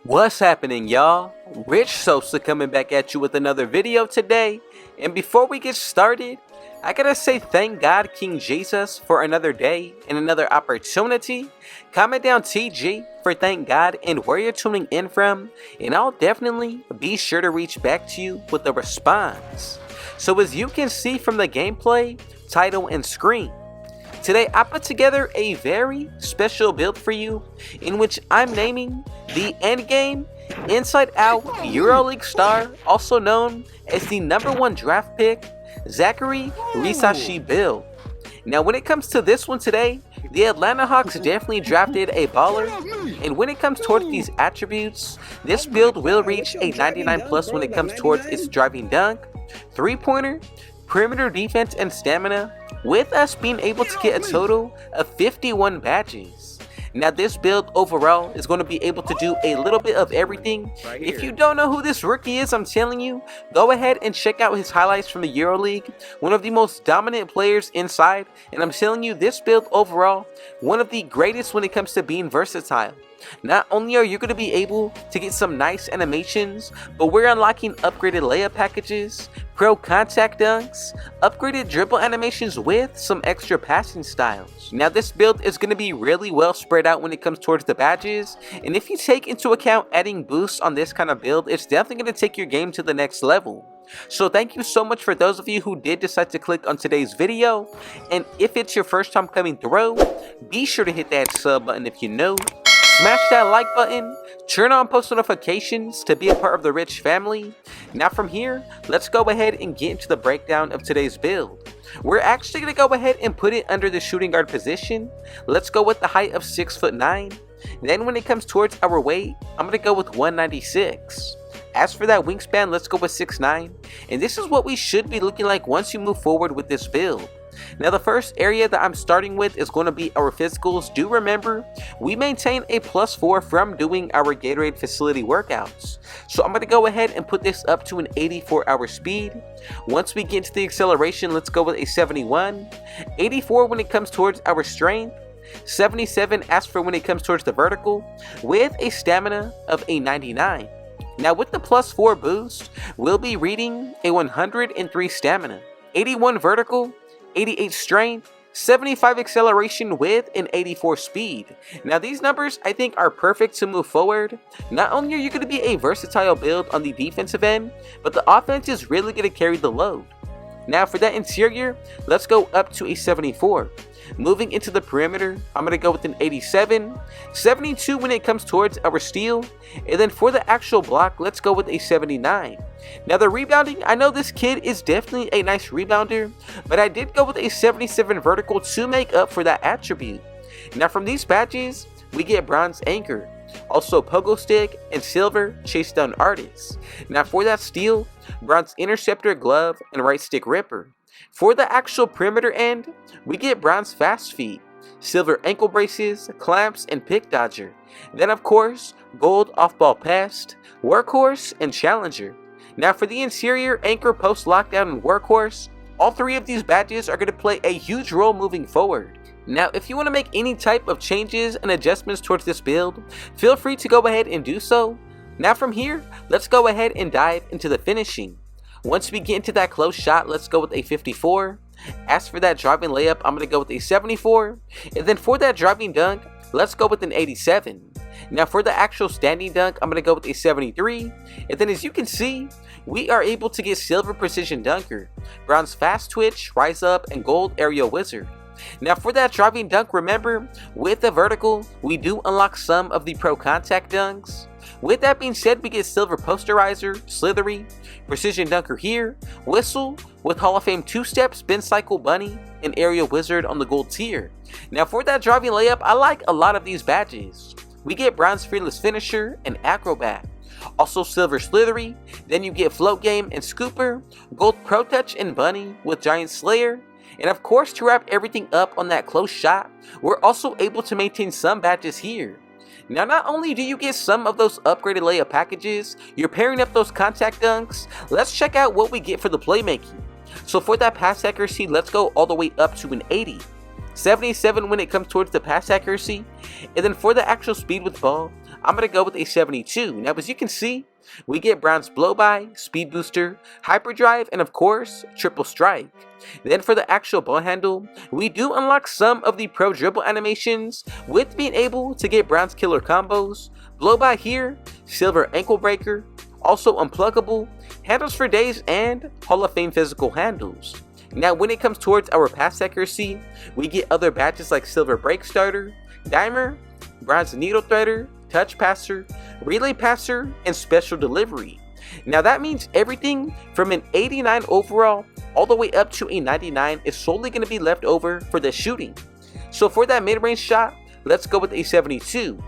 What's happening, y'all? Rich Sosa coming back at you with another video today. And before we get started, I gotta say thank God King Jesus for another day and another opportunity. Comment down TG for thank God and where you're tuning in from, and I'll definitely be sure to reach back to you with a response. So as you can see from the gameplay, title, and screen, today I put together a very special build for you in which I'm naming the endgame Inside Out EuroLeague star, also known as the #1 draft pick, ZACCHARIE RISACHER build. Now when it comes to this one today, the Atlanta Hawks definitely drafted a baller, and when it comes towards these attributes, this build will reach a 99 plus when it comes towards its driving dunk, 3-pointer, perimeter defense, and stamina, with us being able to get a total of 51 badges. Now this build overall is going to be able to do a little bit of everything. If you don't know who this rookie is, I'm telling you, go ahead and check out his highlights from the EuroLeague. One of the most dominant players inside, and I'm telling you, this build overall, one of the greatest when it comes to being versatile. Not only are you going to be able to get some nice animations, but we're unlocking upgraded layup packages, pro contact dunks, upgraded dribble animations with some extra passing styles. Now this build is going to be really well spread out when it comes towards the badges, and if you take into account adding boosts on this kind of build, it's definitely going to take your game to the next level. So thank you so much for those of you who did decide to click on today's video, and if it's your first time coming through, be sure to hit that sub button if you're new. Smash that like button, turn on post notifications to be a part of the Rich family. Now from here, let's go ahead and get into the breakdown of today's build. We're actually going to go ahead and put it under the shooting guard position. Let's go with the height of 6'9". Then when it comes towards our weight, I'm going to go with 196. As for that wingspan, let's go with 6'9". And this is what we should be looking like once you move forward with this build. Now the first area that I'm starting with is going to be our physicals. Do remember, we maintain a +4 from doing our Gatorade facility workouts. So I'm going to go ahead and put this up to an 84-hour speed. Once we get to the acceleration, let's go with a 71. 84 when it comes towards our strength. 77 as for when it comes towards the vertical, with a stamina of a 99. Now with the +4 boost, we'll be reading a 103 stamina, 81 vertical, 88 strength, 75 acceleration with an 84 speed. Now these numbers I think are perfect to move forward. Not only are you going to be a versatile build on the defensive end, but the offense is really going to carry the load. Now for that interior, let's go up to a 74. Moving into the perimeter, I'm going to go with an 87, 72 when it comes towards our steal, and then for the actual block, let's go with a 79. Now the rebounding, I know this kid is definitely a nice rebounder, but I did go with a 77 vertical to make up for that attribute. Now from these badges, we get bronze anchor, also pogo stick, and silver chase down artist. Now for that steal, bronze interceptor glove and right stick ripper. For the actual perimeter end, we get bronze fast feet, silver ankle braces, clamps, and pick dodger. Then of course, gold off-ball pass, workhorse, and challenger. Now for the interior, anchor, post lockdown, and workhorse, all three of these badges are going to play a huge role moving forward. Now if you want to make any type of changes and adjustments towards this build, feel free to go ahead and do so. Now from here, let's go ahead and dive into the finishing. Once we get into that close shot, let's go with a 54. As for that driving layup, I'm going to go with a 74. And then for that driving dunk, let's go with an 87. Now for the actual standing dunk, I'm going to go with a 73. And then as you can see, we are able to get silver precision dunker, bronze fast twitch, rise up, and gold aerial wizard. Now for that driving dunk, remember, with the vertical, we do unlock some of the pro contact dunks. With that being said, we get silver posterizer, slithery, precision dunker here, whistle, with Hall of Fame 2-step, spin cycle bunny, and aerial wizard on the gold tier. Now for that driving layup, I like a lot of these badges. We get bronze fearless finisher and acrobat, also silver slithery, then you get float game and scooper, gold pro touch and bunny with giant slayer. And of course, to wrap everything up on that close shot, we're also able to maintain some badges here. Now not only do you get some of those upgraded layup packages, you're pairing up those contact dunks. Let's check out what we get for the playmaking. So for that pass accuracy, let's go all the way up to an 80. 77 when it comes towards the pass accuracy. And then for the actual speed with ball, I'm going to go with a 72. Now, as you can see, we get Brown's Blow-By, Speed Booster, Hyperdrive, and of course, Triple Strike. Then for the actual ball handle, we do unlock some of the Pro Dribble animations with being able to get Brown's killer combos, Blow-By here, Silver Ankle Breaker, also Unpluggable, Handles for Days, and Hall of Fame physical handles. Now when it comes towards our pass accuracy, we get other badges like Silver Break Starter, Dimer, Bronze Needle Threader, Touch Passer, Relay Passer, and Special Delivery. Now that means everything from an 89 overall all the way up to a 99 is solely going to be left over for the shooting. So for that mid-range shot, let's go with a 72.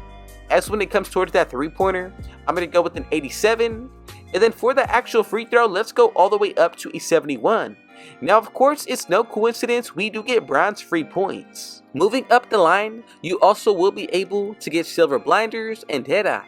As when it comes towards that three-pointer, I'm going to go with an 87. And then for the actual free throw, let's go all the way up to a 71. Now of course, it's no coincidence we do get bronze free points. Moving up the line, you also will be able to get Silver Blinders and Deadeye.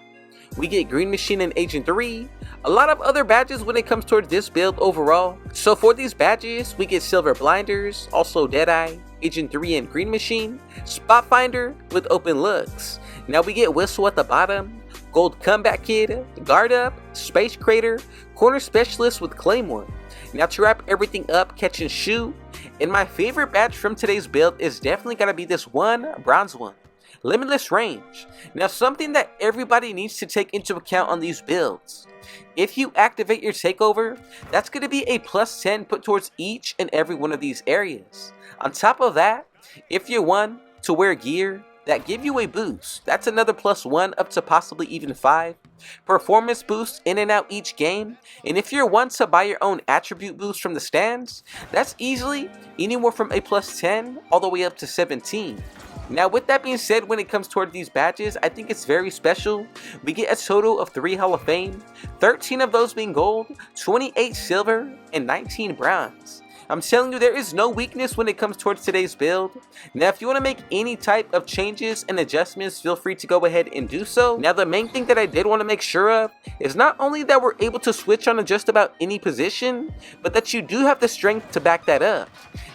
We get Green Machine and Agent 3, a lot of other badges when it comes towards this build overall. So for these badges, we get Silver Blinders, also Deadeye, Agent 3 and Green Machine, Spot Finder with Open Looks. Now we get Whistle at the bottom, Gold Comeback Kid, Guard Up, Space Crater, Corner Specialist with Claymore. Now to wrap everything up, Catch and Shoot, and my favorite badge from today's build is definitely going to be this one, bronze one, Limitless Range. Now something that everybody needs to take into account on these builds. If you activate your takeover, that's going to be a plus 10 put towards each and every one of these areas. On top of that, if you're one to wear gear that give you a boost, that's another plus 1 up to possibly even 5. Performance boosts in and out each game, and if you're one to buy your own attribute boost from the stands, that's easily anywhere from a plus 10 all the way up to 17. Now with that being said, when it comes toward these badges, I think it's very special. We get a total of 3 Hall of Fame, 13 of those being gold, 28 silver, and 19 bronze. I'm telling you, there is no weakness when it comes towards today's build. Now if you want to make any type of changes and adjustments, feel free to go ahead and do so. Now the main thing that I did want to make sure of is not only that we're able to switch on to just about any position, but that you do have the strength to back that up.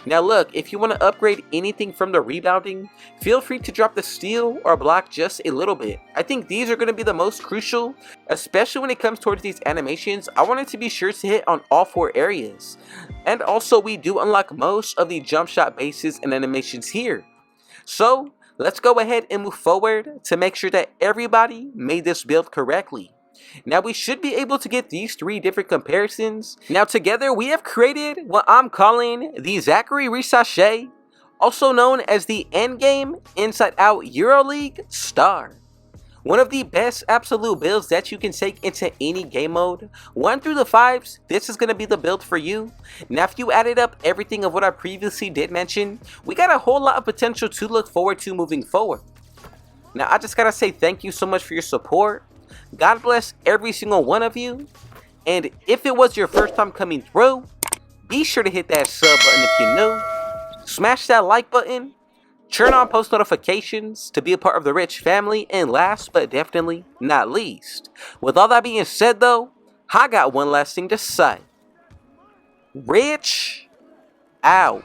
Now look, if you want to upgrade anything from the rebounding, feel free to drop the steal or block just a little bit. I think these are going to be the most crucial, especially when it comes towards these animations. I wanted to be sure to hit on all 4 areas. And also we do unlock most of the jump shot bases and animations here. So let's go ahead and move forward to make sure that everybody made this build correctly. Now we should be able to get these 3 different comparisons. Now together we have created what I'm calling the ZACCHARIE RISACHER, also known as the Endgame Inside Out EuroLeague Star. One of the best absolute builds that you can take into any game mode. 1 through the 5s, this is going to be the build for you. Now if you added up everything of what I previously did mention, we got a whole lot of potential to look forward to moving forward. Now I just gotta say thank you so much for your support. God bless every single one of you. And if it was your first time coming through, be sure to hit that sub button if you're new. Smash that like button. Turn on post notifications to be a part of the Rich family. And last but definitely not least, with all that being said though, I got one last thing to say. Rich out.